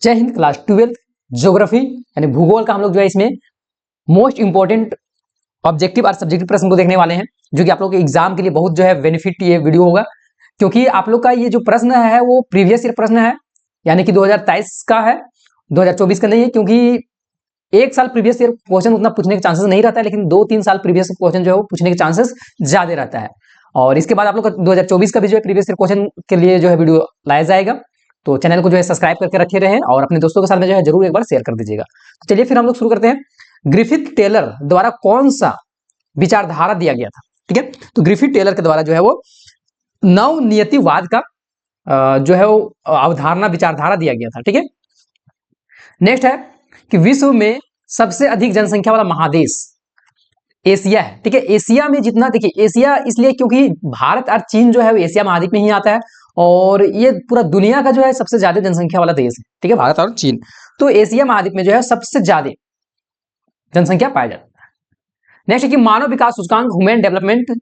जय Hind. Class 12 geography यानी भूगोल का हम लोग जो है इसमें मोस्ट इंपॉर्टेंट ऑब्जेक्टिव और सब्जेक्टिव प्रश्न को देखने वाले हैं, जो कि आप लोग के एग्जाम के लिए बहुत जो है बेनिफिट ये वीडियो होगा, क्योंकि आप लोग का ये जो प्रश्न है वो प्रीवियस ईयर प्रश्न है, यानी कि 2023 का है, 2024 का नहीं है। क्योंकि एक साल प्रीवियस ईयर क्वेश्चन उतना पूछने के चांसेस नहीं रहता है, लेकिन 2-3 साल प्रीवियस क्वेश्चन जो है वो पूछने के चांसेस ज्यादा रहता है। और इसके बाद आप लोग का 2024 का भी जो है प्रीवियस ईयर क्वेश्चन के लिए जो है वीडियो लाया जाएगा। तो चैनल को जो है सब्सक्राइब करके रखे रहें और अपने दोस्तों के साथ में जो है जरूर एक बार शेयर कर दीजिएगा। तो चलिए फिर हम लोग शुरू करते हैं। ग्रिफिथ टेलर द्वारा कौन सा विचारधारा दिया गया था? ठीक है, तो ग्रिफिथ टेलर के द्वारा जो है वो नवनियतिवाद का जो है वो अवधारणा विचारधारा दिया गया था। ठीक है, नेक्स्ट है कि विश्व में सबसे अधिक जनसंख्या वाला महादेश एशिया है। ठीक है, एशिया में जितना, देखिए एशिया इसलिए क्योंकि भारत और चीन जो है वो एशिया महाद्वीप में ही आता है, और ये पूरा दुनिया का जो है सबसे ज्यादा जनसंख्या वाला देश है। ठीक है, भारत और चीन, तो एशिया महाद्वीप में जो है सबसे ज्यादा जनसंख्या पाया जाता है। नेक्स्ट है कि मानव विकास सूचकांक ह्यूमन डेवलपमेंट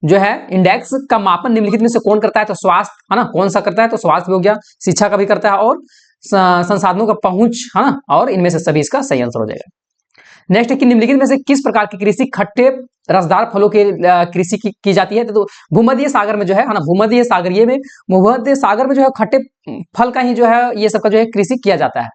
जो है इंडेक्स का मापन निम्नलिखित में से कौन करता है? तो स्वास्थ्य है ना, कौन सा करता है? तो स्वास्थ्य भी हो गया, शिक्षा का भी करता है, और संसाधनों का पहुंच है ना, और इनमें से सभी इसका सही आंसर हो जाएगा। नेक्स्ट है कि निम्नलिखित में से किस प्रकार की कृषि खट्टे रसदार फलों की कृषि की जाती है? तो भूमध्य सागर में जो है ना, भूमध्य सागर में जो है खट्टे फल का ही जो है ये सब का जो है कृषि किया जाता है।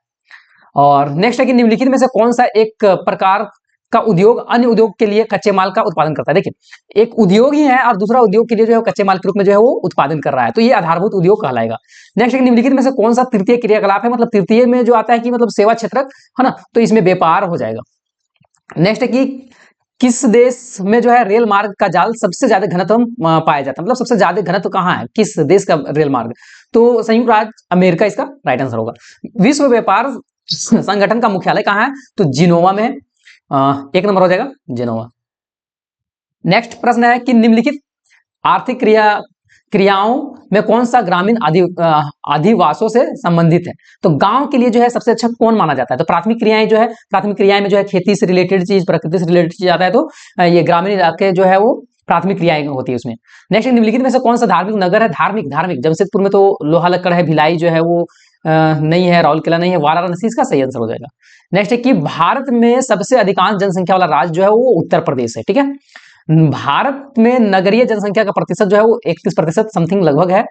और नेक्स्ट है कि निम्नलिखित में से कौन सा एक प्रकार का उद्योग अन्य उद्योग के लिए कच्चे माल का उत्पादन करता है? देखिए एक उद्योग ही है और दूसरा उद्योग के लिए जो है कच्चे माल के रूप में जो है वो उत्पादन कर रहा है, तो ये आधारभूत उद्योग कहलाएगा। नेक्स्ट है कि निम्नलिखित में से कौन सा तृतीय क्रियाकलाप है? मतलब तृतीय में जो आता है कि मतलब सेवा क्षेत्र है ना, तो इसमें व्यापार हो जाएगा। नेक्स्ट है कि किस देश में जो है रेल मार्ग का जाल सबसे ज्यादा घनत्व पाया जाता है? मतलब सबसे ज्यादा घनत्व कहाँ है, किस देश का रेल मार्ग? तो संयुक्त राज्य अमेरिका इसका राइट आंसर होगा। विश्व व्यापार संगठन का मुख्यालय कहाँ है? तो जिनोवा में है। एक नंबर हो जाएगा जिनोवा। नेक्स्ट प्रश्न है कि निम्नलिखित आर्थिक क्रियाओं में कौन सा ग्रामीण अधिवासों से संबंधित है? तो गांव के लिए जो है सबसे अच्छा कौन माना जाता है? तो प्राथमिक क्रियाएं जो है, प्राथमिक क्रियाएं में जो है खेती से रिलेटेड चीज, प्रकृति से रिलेटेड चीज आता है, तो ये ग्रामीण इलाके जो है वो प्राथमिक क्रियाएं होती है उसमें। नेक्स्ट निम्नलिखित में से कौन सा धार्मिक नगर है? धार्मिक जमशेदपुर में तो लोहा लक्कड़ है, भिलाई जो है वो नहीं है, राउरकेला नहीं है, वाराणसी इसका सही आंसर हो जाएगा। नेक्स्ट है कि भारत में सबसे अधिकांश जनसंख्या वाला राज्य जो है वो उत्तर प्रदेश है। ठीक है, भारत में नगरीय जनसंख्या का प्रतिशत जो है वो 31% समथिंग लगभग है।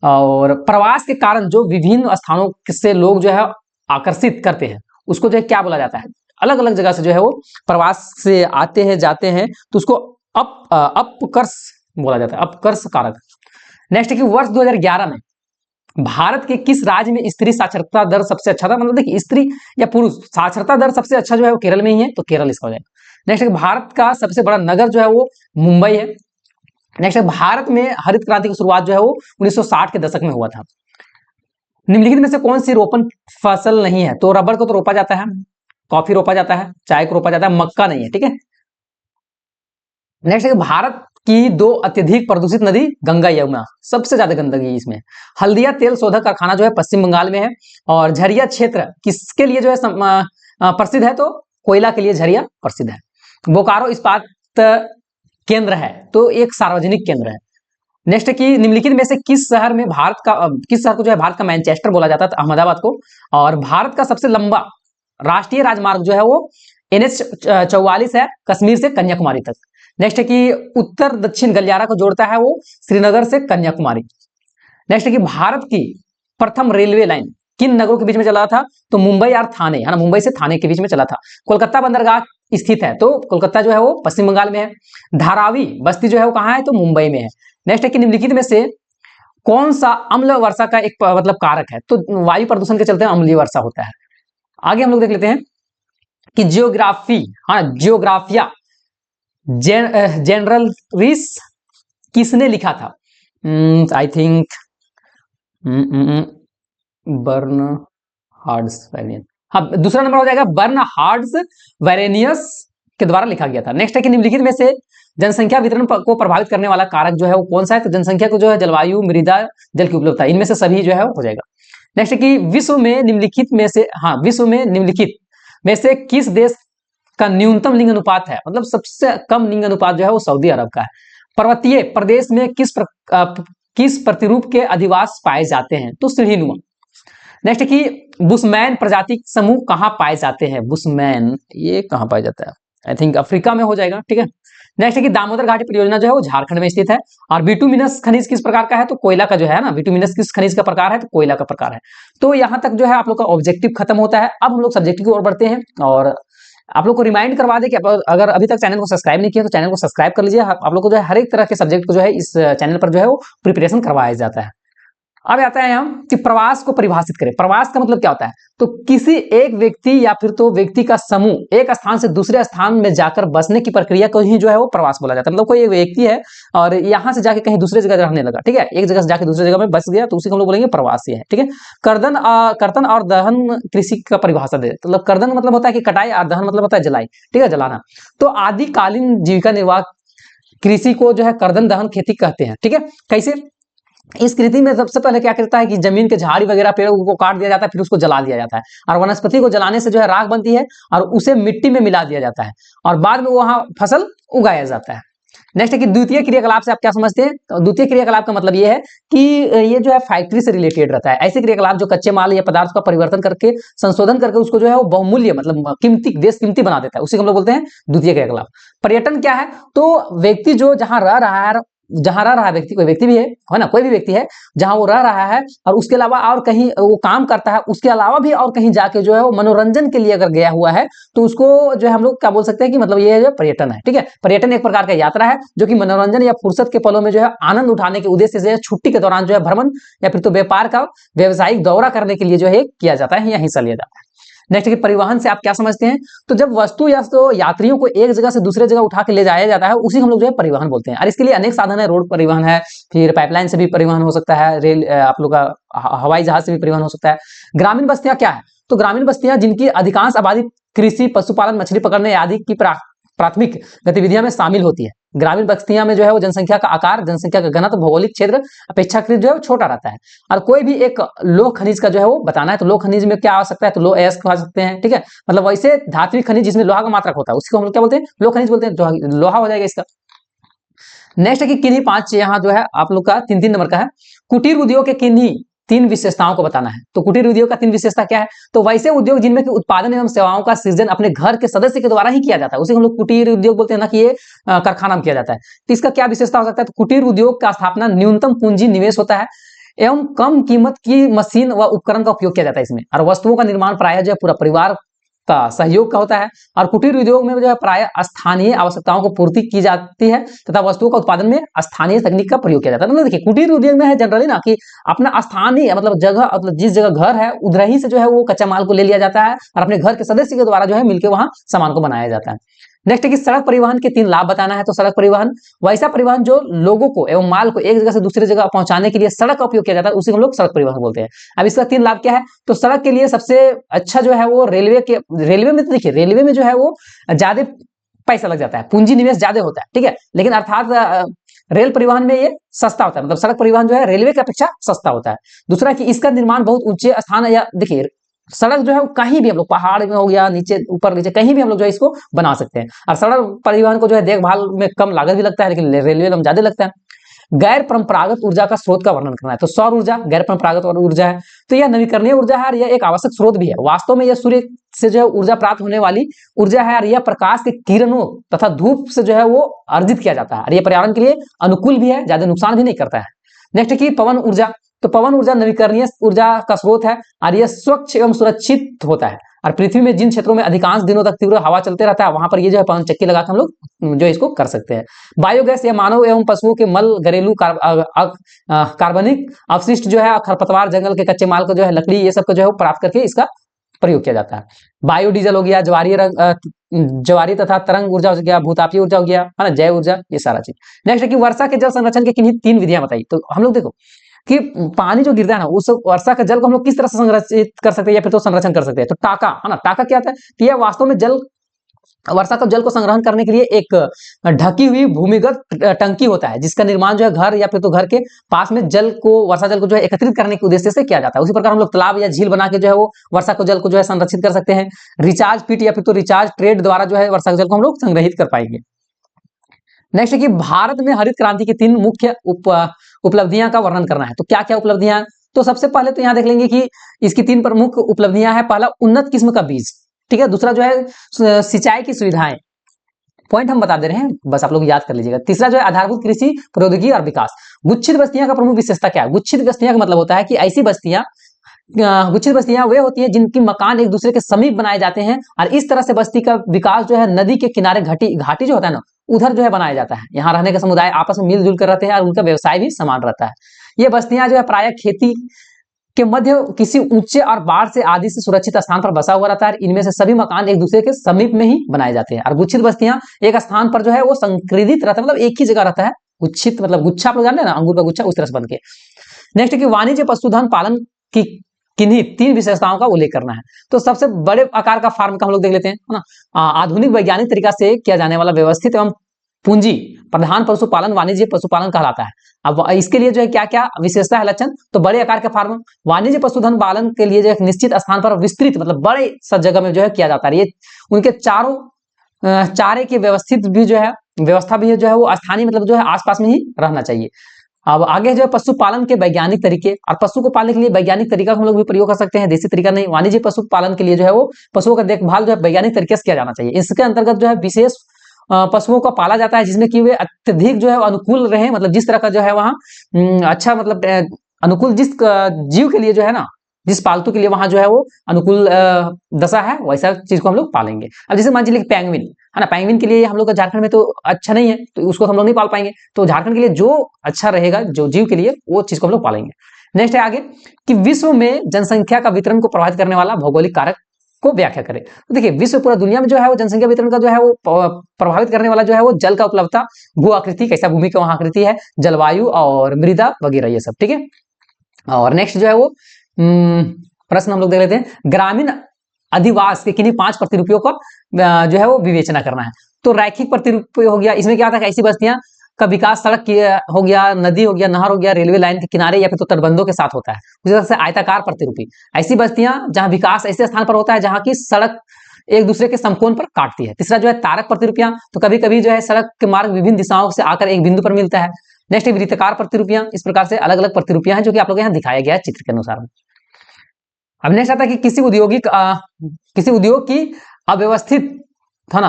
और प्रवास के कारण जो विभिन्न स्थानों से लोग जो है आकर्षित करते हैं उसको जो है क्या बोला जाता है? अलग अलग जगह से जो है वो प्रवास से आते हैं जाते हैं, तो उसको अपकर्ष बोला जाता है, अपकर्ष कारक। नेक्स्ट है कि वर्ष 2011 में भारत के किस राज्य में स्त्री साक्षरता दर सबसे अच्छा था? मतलब देखिए स्त्री या पुरुष साक्षरता दर सबसे अच्छा जो है वो केरल में ही है, तो केरल इसका हो जाएगा। नेक्स्ट है भारत का सबसे बड़ा नगर जो है वो मुंबई है। नेक्स्ट है भारत में हरित क्रांति की शुरुआत जो है वो 1960 के दशक में हुआ था। निम्नलिखित में से कौन सी रोपण फसल नहीं है? तो रबर को तो रोपा जाता है, कॉफी रोपा जाता है, चाय को रोपा जाता है, मक्का नहीं है। ठीक है, नेक्स्ट है भारत की दो अत्यधिक प्रदूषित नदी गंगा यमुना, सबसे ज्यादा गंदगी इसमें। हल्दिया तेल शोधक कारखाना जो है पश्चिम बंगाल में है। और झरिया क्षेत्र किसके लिए जो है प्रसिद्ध है? तो कोयला के लिए झरिया प्रसिद्ध है। बोकारो इस्पात केंद्र है, तो एक सार्वजनिक केंद्र है। नेक्स्ट है कि निम्नलिखित में से किस शहर को जो है भारत का मैनचेस्टर बोला जाता है? अहमदाबाद को। और भारत का सबसे लंबा राष्ट्रीय राजमार्ग जो है वो NH 44 है, कश्मीर से कन्याकुमारी तक। नेक्स्ट है कि उत्तर दक्षिण गलियारा को जोड़ता है वो श्रीनगर से कन्याकुमारी। नेक्स्ट है कि भारत की प्रथम रेलवे लाइन किन नगरों के बीच में चला था? तो मुंबई और थाने है ना, मुंबई से थाने के बीच में चला था। कोलकाता बंदरगाह स्थित है, तो कोलकाता जो है वो पश्चिम बंगाल में है। धारावी बस्ती जो है वो कहाँ है? तो मुंबई में है। नेक्स्ट है कि निम्नलिखित में से कौन सा अम्ल वर्षा का एक मतलब कारक है? तो वायु प्रदूषण के चलते अम्लीय वर्षा होता है। आगे हम लोग देख लेते हैं कि जियोग्राफी, हाँ जियोग्राफिया जनरल रिस किसने लिखा था? आई थिंक बर्नहार्ड्स वैरेनियस, हाँ दूसरा नंबर हो जाएगा, बर्नहार्ड्स वैरेनियस के द्वारा लिखा गया था। नेक्स्ट है कि निम्नलिखित में से जनसंख्या वितरण को प्रभावित करने वाला कारक जो है वो कौन सा है? तो जनसंख्या को जो है जलवायु, मृदा, जल की उपलब्धता, इनमें से सभी जो है हो जाएगा। नेक्स्ट है कि विश्व में निम्नलिखित में से किस देश का न्यूनतम लिंग अनुपात है? मतलब सबसे कम लिंग अनुपात जो है वो सऊदी अरब का है। पर्वतीय प्रदेश में किस प्रतिरूप के अधिवास पाए जाते हैं? तो सीढ़ीनुमा। नेक्स्ट है कि बुशमैन प्रजाति समूह कहाँ पाए जाते हैं? बुशमैन ये कहाँ पाया जाता है? आई थिंक अफ्रीका में हो जाएगा, ठीक है। नेक्स्ट है कि दामोदर घाटी परियोजना जो है वो झारखंड में स्थित है। और बिटुमिनस खनिज किस प्रकार का है? तो कोयला का जो है ना, बिटुमिनस किस खनिज का प्रकार है? तो कोयला का प्रकार है। तो यहाँ तक जो है आप लोग का ऑब्जेक्टिव खत्म होता है। अब हम लोग सब्जेक्टिव की ओर बढ़ते हैं और आप लोग को रिमाइंड करवा दे कि अगर अभी तक चैनल को सब्सक्राइब नहीं किया तो चैनल को सब्सक्राइब कर लीजिए। आप लोग को जो है हर एक तरह के सब्जेक्ट को जो है इस चैनल पर जो है वो प्रिपरेशन करवाया जाता है। अब आता है हम कि प्रवास को परिभाषित करें। प्रवास का मतलब क्या होता है? तो किसी एक व्यक्ति या फिर तो व्यक्ति का समूह एक स्थान से दूसरे स्थान में जाकर बसने की प्रक्रिया को ही जो है वो प्रवास बोला जाता है। मतलब कोई एक व्यक्ति है और यहाँ से जाके कहीं दूसरे जगह रहने लगा, ठीक है, एक जगह से जाके दूसरी जगह में बस गया, तो उसी को हम लोग बोलेंगे प्रवासी है, ठीक है। कर्तन और दहन कृषि का परिभाषा दे। मतलब कर्तन मतलब होता है कि कटाई और दहन मतलब होता है जलाई, ठीक है, जलाना। तो आदिकालीन जीविका निर्वाह कृषि को जो है कर्तन दहन खेती कहते हैं, ठीक है। कैसे? इस कृषि में सबसे पहले क्या करता है कि जमीन के झाड़ी वगैरह पेड़ को काट दिया जाता है, फिर उसको जला दिया जाता है और वनस्पति को जलाने से जो है राख बनती है और उसे मिट्टी में मिला दिया जाता है और बाद में वहां फसल उगाया जाता है। नेक्स्ट है कि द्वितीय क्रियाकलाप से आप क्या समझते हैं? तो द्वितीय क्रियाकलाप का मतलब ये है कि ये जो है फैक्ट्री से रिलेटेड रहता है। ऐसे क्रियाकलाप जो कच्चे माल या पदार्थ का परिवर्तन करके संशोधन करके उसको जो है वो बहुमूल्य मतलब कीमती देश कीमती बना देता है, उसी को हम लोग बोलते हैं द्वितीय क्रियाकलाप। पर्यटन क्या है? तो व्यक्ति जो जहां रह रहा है व्यक्ति, कोई व्यक्ति भी है ना, कोई भी व्यक्ति है जहां वो रह रहा है और उसके अलावा और कहीं वो काम करता है, उसके अलावा भी और कहीं जाके जो है वो मनोरंजन के लिए अगर गया हुआ है तो उसको जो है हम लोग क्या बोल सकते हैं कि मतलब ये जो पर्यटन है, ठीक है। पर्यटन एक प्रकार का यात्रा है जो कि मनोरंजन या फुर्सत के पलों में जो है आनंद उठाने के उद्देश्य से छुट्टी के दौरान जो है भ्रमण या फिर तो व्यापार का व्यवसायिक दौरा करने के लिए जो है किया जाता है या हिस्सा लिया जाता है। नेक्स्ट कि परिवहन से आप क्या समझते हैं? तो जब वस्तु या तो यात्रियों को एक जगह से दूसरे जगह उठा के ले जाया जाता है, उसी हम लोग जो है परिवहन बोलते हैं। और इसके लिए अनेक साधन है, रोड परिवहन है, फिर पाइपलाइन से भी परिवहन हो सकता है, रेल आप लोग का हवाई जहाज से भी परिवहन हो सकता है। ग्रामीण बस्तियां क्या है? तो ग्रामीण बस्तियां जिनकी अधिकांश आबादी कृषि, पशुपालन, मछली पकड़ने आदि की प्राथमिक गतिविधियों में शामिल होती है। ग्रामीण बस्तियां में जो है वो जनसंख्या का आकार, जनसंख्या का घनत्व, भौगोलिक क्षेत्र अपेक्षाकृत जो है छोटा रहता है। और कोई भी एक लोह खनिज का जो है वो बताना है, तो लोह खनिज में क्या आ सकता है? तो लोह अयस्क आ सकते हैं, ठीक है। मतलब वैसे धात्विक खनिज जिसमें लोहा का मात्रक होता है उसको हम लोग क्या बोलते हैं? लोह खनिज बोलते हैं, जो लोहा हो जाएगा इसका। नेक्स्ट है कि किन्हीं 5 यहाँ जो है आप लोग का 3-3 नंबर का है, कुटीर उद्योग के किन्हीं 3 विशेषताओं को बताना है। तो कुटीर उद्योग का 3 विशेषता क्या है? तो वैसे उद्योग जिनमें कि उत्पादन एवं सेवाओं का सृजन अपने घर के सदस्य के द्वारा ही किया जाता है, उसे हम लोग कुटीर उद्योग बोलते हैं ना, कि ये कारखाना में किया जाता है। तो इसका क्या विशेषता हो सकता है? तो कुटीर उद्योग का स्थापना न्यूनतम पूंजी निवेश होता है एवं कम कीमत की मशीन व उपकरण का उपयोग किया जाता है इसमें, और वस्तुओं का निर्माण प्रायः जो है पूरा परिवार का सहयोग का होता है। और कुटीर उद्योग में जो है प्राय स्थानीय आवश्यकताओं को पूर्ति की जाती है तथा वस्तुओं का उत्पादन में स्थानीय तकनीक का प्रयोग किया जाता है। मतलब देखिए कुटीर उद्योग में है जनरली ना कि अपना स्थानीय मतलब जगह, मतलब जिस जगह घर है उधर ही से जो है वो कच्चा माल को ले लिया जाता है और अपने घर के सदस्य के द्वारा जो है मिलकर वहां सामान को बनाया जाता है। नेक्स्ट है कि सड़क परिवहन के 3 लाभ बताना है। तो सड़क परिवहन वैसा परिवहन जो लोगों को एवं माल को एक जगह से दूसरी जगह पहुंचाने के लिए सड़क का उपयोग किया जाता है, उसी को हम लोग सड़क परिवहन बोलते हैं। अब इसका 3 लाभ क्या है? तो सड़क के लिए सबसे अच्छा जो है वो रेलवे में तो देखिए रेलवे में जो है वो ज्यादा पैसा लग जाता है, पूंजी निवेश ज्यादा होता है, ठीक है। लेकिन अर्थात रेल परिवहन में ये सस्ता होता है, मतलब सड़क परिवहन जो है रेलवे की अपेक्षा सस्ता होता है। दूसरा कि इसका निर्माण बहुत ऊंचे स्थान या देखिए सड़क जो है वो कहीं भी हम लोग पहाड़ में हो गया, नीचे ऊपर नीचे कहीं भी हम लोग जो है इसको बना सकते हैं। और सड़क परिवहन को जो है देखभाल में कम लागत भी लगता है, लेकिन रेलवे में ज्यादा लगता है। गैर परंपरागत ऊर्जा का स्रोत का वर्णन करना है। तो सौर ऊर्जा गैर परंपरागत ऊर्जा है, तो यह नवीकरणीय ऊर्जा है और यह एक आवश्यक स्रोत भी है। वास्तव में यह सूर्य से जो है ऊर्जा प्राप्त होने वाली ऊर्जा है और यह प्रकाश के किरणों तथा धूप से जो है वो अर्जित किया जाता है और यह पर्यावरण के लिए अनुकूल भी है, ज्यादा नुकसान भी नहीं करता है। नेक्स्ट की पवन ऊर्जा। तो पवन ऊर्जा नवीकरणीय ऊर्जा का स्रोत है और यह स्वच्छ एवं सुरक्षित होता है और पृथ्वी में जिन क्षेत्रों में अधिकांश दिनों तक तीव्र हवा चलते रहता है वहां पर ये जो है पवन चक्की लगाकर हम लोग जो इसको कर सकते हैं। बायोगैस या मानव एवं पशुओं के मल, घरेलू कार्बनिक अपशिष्ट जो है, खरपतवार, जंगल के कच्चे माल को जो है, लकड़ी, ये सब को जो है प्राप्त करके इसका प्रयोग किया जाता है। बायोडीजल हो गया, ज्वारीय तथा तरंग ऊर्जा हो गया, भूतापीय ऊर्जा हो गया, है ना, जैव ऊर्जा, ये सारा चीज। नेक्स्ट है कि वर्षा के जल संरक्षण के किन्हीं 3 विधियां बताई। तो हम लोग देखो कि पानी जो गिरता है ना उस वर्षा के जल को हम लोग किस तरह से संरक्षित कर सकते हैं या फिर तो संरक्षण कर सकते हैं। तो टाका, है ना, टाका क्या होता है? तो यह वास्तव में वर्षा का जल को संग्रहण करने के लिए एक ढकी हुई भूमिगत टंकी होता है जिसका निर्माण जो है घर या फिर तो घर के पास में वर्षा जल को जो है एकत्रित करने के उद्देश्य से किया जाता है। उसी प्रकार हम लोग तालाब या झील बना के जो है वो वर्षा को जल को जो है संरक्षित कर सकते हैं। रिचार्ज पिट या फिर तो रिचार्ज ट्रेड द्वारा जो है वर्षा के जल को हम लोग संग्रहित कर पाएंगे। नेक्स्ट है कि भारत में हरित क्रांति की 3 मुख्य उपलब्धियां का वर्णन करना है। तो क्या क्या उपलब्धियां? तो सबसे पहले तो यहाँ देख लेंगे कि इसकी 3 प्रमुख उपलब्धियां हैं। पहला, उन्नत किस्म का बीज, ठीक है। दूसरा जो है सिंचाई की सुविधाएं, पॉइंट हम बता दे रहे हैं, बस आप लोग याद कर लीजिएगा। तीसरा जो है आधारभूत कृषि प्रौद्योगिकी और विकास। गुच्छित बस्तियां का प्रमुख विशेषता क्या है? गुच्छित बस्तियां का मतलब होता है कि ऐसी बस्तियां, गुच्छित बस्तियां वे होती हैं जिनकी मकान एक दूसरे के समीप बनाए जाते हैं, और इस तरह से बस्ती का विकास जो है नदी के किनारे, घाटी जो होता है ना, उधर जो है बनाया जाता है। यहाँ रहने के समुदाय आपस में मिलजुल कर रहते हैं और उनका व्यवसाय भी समान रहता है। ये बस्तियां जो है प्रायः खेती के मध्य किसी ऊंचे और बाढ़ से आदि से सुरक्षित स्थान पर बसा हुआ रहता है। इनमें से सभी मकान एक दूसरे के समीप में ही बनाए जाते हैं। और गुच्छित बस्तियां एक स्थान पर जो है वो संकृदित रहता है, मतलब एक ही जगह रहता है। गुच्छित मतलब गुच्छा, आप लोग जानते हैं ना, अंगूर का गुच्छा, उस तरह से बन के। नेक्स्ट है कि वाणिज्य पशुधन पालन की किन्हीं 3 विशेषताओं का उल्लेख करना है। तो सबसे बड़े आकार का फार्म का हम लोग देख लेते हैं, है ना। आधुनिक वैज्ञानिक तरीका से किया जाने वाला व्यवस्थित एवं पूंजी प्रधान पशुपालन वाणिज्य पशुपालन कहलाता है। अब इसके लिए जो है क्या क्या विशेषता है, लक्षण? तो बड़े आकार के फार्म, वाणिज्य पशुधन पालन के लिए जो एक निश्चित स्थान पर विस्तृत, मतलब बड़े सब जगह में जो है किया जाता है। ये उनके चारों चारे के व्यवस्थित भी जो है व्यवस्था भी जो है वो स्थानीय, मतलब जो है आसपास में ही रहना चाहिए। अब आगे जो है पशुपालन के वैज्ञानिक तरीके, और पशु को पालने के लिए वैज्ञानिक तरीका हम लोग भी प्रयोग कर सकते हैं, देसी तरीका नहीं। वाणिज्य पशुपालन के लिए जो है वो पशुओं का देखभाल जो है वैज्ञानिक तरीके से किया जाना चाहिए। इसके अंतर्गत जो है विशेष पशुओं को पाला जाता है जिसमें कि वे अत्यधिक जो है अनुकूल रहे, मतलब जिस तरह का जो है वहाँ अच्छा, मतलब अनुकूल जिस जीव के लिए जो है ना, जिस पालतू के लिए वहां जो है वो अनुकूल दशा है, वैसा चीज को हम लोग पालेंगे। अब जैसे मान लीजिए पैंगविन है ना, पैंगविन के लिए हम लोग का झारखंड में तो अच्छा नहीं है, तो उसको हम लोग नहीं पाल पाएंगे। तो झारखंड के लिए जो अच्छा रहेगा, जो जीव के लिए, वो चीज को हम लोग पालेंगे। नेक्स्ट है आगे कि विश्व में जनसंख्या का वितरण को प्रभावित करने वाला भौगोलिक कारक को व्याख्या करें। तो देखिए, विश्व पूरा दुनिया में जो है वो जनसंख्या वितरण का जो है वो प्रभावित करने वाला जो है वो जल का उपलब्धता, भू आकृति, कैसा भूमि का वहां आकृति है, जलवायु और मृदा वगैरह, ये सब, ठीक है। और नेक्स्ट जो है वो प्रश्न हम लोग देख लेते हैं, ग्रामीण अधिवास के किन्हीं 5 प्रतिरूपों का जो है वो विवेचना करना है। तो रैखिक प्रतिरूप हो गया, इसमें क्या था, ऐसी बस्तियां का विकास सड़क हो गया, नदी हो गया, नहर हो गया, रेलवे लाइन के किनारे या फिर तो तटबंधों के साथ होता है। उसी तरह से आयताकार प्रतिरूपी, ऐसी बस्तियां जहां विकास ऐसे स्थान पर होता है जहां की सड़क एक दूसरे के समकोण पर काटती है। तीसरा जो है तारक प्रतिरूपियां, तो कभी कभी जो है सड़क के मार्ग विभिन्न दिशाओं से आकर एक बिंदु पर मिलता है। नेक्स्ट वृत्ताकार प्रतिरूपियां, इस प्रकार से अलग अलग प्रतिरूपियां हैं जो कि आप लोग यहाँ दिखाया गया है चित्र के अनुसार। अब नेक्स्ट आता है कि किसी उद्योग की अव्यवस्थित, था ना,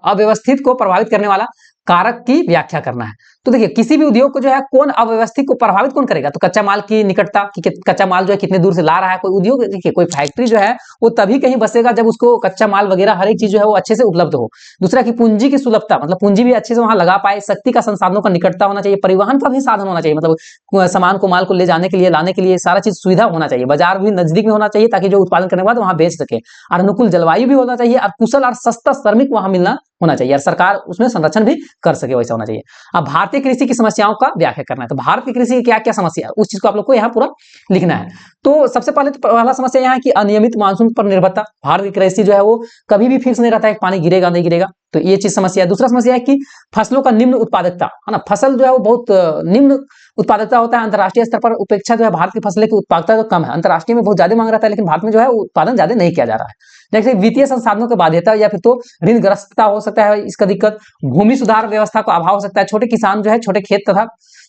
अव्यवस्थित को प्रभावित करने वाला कारक की व्याख्या करना है। तो देखिए, किसी भी उद्योग को जो है कौन अव्यवस्थित को प्रभावित कौन करेगा? तो कच्चा माल की निकटता, कि कच्चा माल जो है कितने दूर से ला रहा है। कोई उद्योग, देखिए कोई फैक्ट्री जो है वो तभी कहीं बसेगा जब उसको कच्चा माल वगैरह हर एक चीज जो है वो अच्छे से उपलब्ध हो। दूसरा कि पूंजी की सुलभता, मतलब पूंजी भी अच्छे से वहां लगा पाए। शक्ति का, संसाधनों का निकटता होना चाहिए। परिवहन का भी साधन होना चाहिए, मतलब सामान को, माल को ले जाने के लिए, लाने के लिए सारा चीज सुविधा होना चाहिए। बाजार भी नजदीक में होना चाहिए ताकि जो उत्पादन करने के बाद वहां बेच सके। और अनुकूल जलवायु भी होना चाहिए, और कुशल और सस्ता श्रमिक वहां मिलना होना चाहिए, और सरकार उसमें संरक्षण भी कर सके, वैसा होना चाहिए। अब भारतीय कृषि की समस्याओं का व्याख्या करना है। तो भारत की कृषि की क्या क्या समस्या है, उस चीज को आप लोग को यहाँ पूरा लिखना है। तो सबसे पहले तो पहला समस्या यहाँ है कि अनियमित मानसून पर निर्भरता। भारत की कृषि जो है वो कभी भी फिक्स नहीं रहता है, पानी गिरेगा नहीं गिरेगा, तो ये चीज समस्या है। दूसरा समस्या है कि फसलों का निम्न उत्पादकता, है ना, फसल जो है वो बहुत निम्न उत्पादकता होता है। अंतर्राष्ट्रीय स्तर पर उपेक्षा जो है भारत की फसलों की उत्पादकता तो कम है, अंतर्राष्ट्रीय में बहुत ज्यादा मांग रहता है, लेकिन भारत में जो है उत्पादन ज्यादा नहीं किया जा रहा है। जैसे वित्तीय संसाधनों की बाध्यता या फिर तो ऋणग्रस्तता हो सकता है, इसका दिक्कत। भूमि सुधार व्यवस्था का अभाव हो सकता है, छोटे किसान जो है छोटे खेत तथा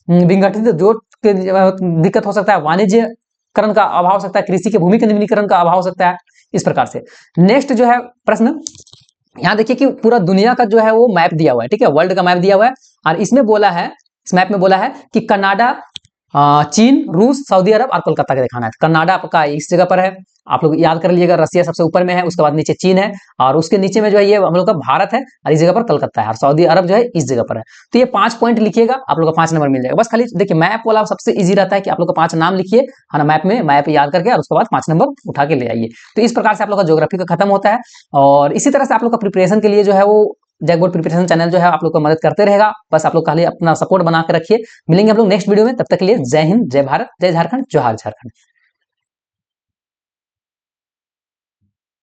विघटित जोत के दिक्कत हो सकता है। वाणिज्यकरण का अभाव हो सकता है, कृषि के भूमि के निम्नीकरण का अभाव हो सकता है, इस प्रकार से। नेक्स्ट जो है प्रश्न, यहाँ देखिए कि पूरा दुनिया का जो है वो मैप दिया हुआ है, ठीक है, वर्ल्ड का मैप दिया हुआ है। और इसमें बोला है, इस मैप में बोला है कि कनाडा, चीन, रूस, सऊदी अरब और कोलकाता का दिखाना है। कनाडा आपका इस जगह पर है, आप लोग याद कर लीजिएगा। रसिया सबसे ऊपर में है, उसके बाद नीचे चीन है, और उसके नीचे में जो है ये हम लोग का भारत है, और इस जगह पर कलकत्ता है, और सऊदी अरब जो है इस जगह पर है। तो ये 5 पॉइंट लिखिएगा, आप लोग का 5 नंबर मिल जाएगा। बस खाली देखिए, मैप वाला सबसे इजी रहता है कि आप लोग का 5 नाम लिखिए, है ना, मैप में मैप याद करके, और उसके बाद 5 नंबर उठा के ले आइए। तो इस प्रकार से आप लोग का ज्योग्राफी का खत्म होता है। और इसी तरह से आप लोग का प्रिपरेशन के लिए जो है वो जैक बोर्ड प्रिपरेशन चैनल जो है आप लोग को मदद करते रहेगा। बस आप लोग खाली अपना सपोर्ट बना के रखिए। मिलेंगे हम लोग नेक्स्ट वीडियो में, तब तक के लिए जय हिंद, जय भारत, जय झारखंड, जोहार झारखंड।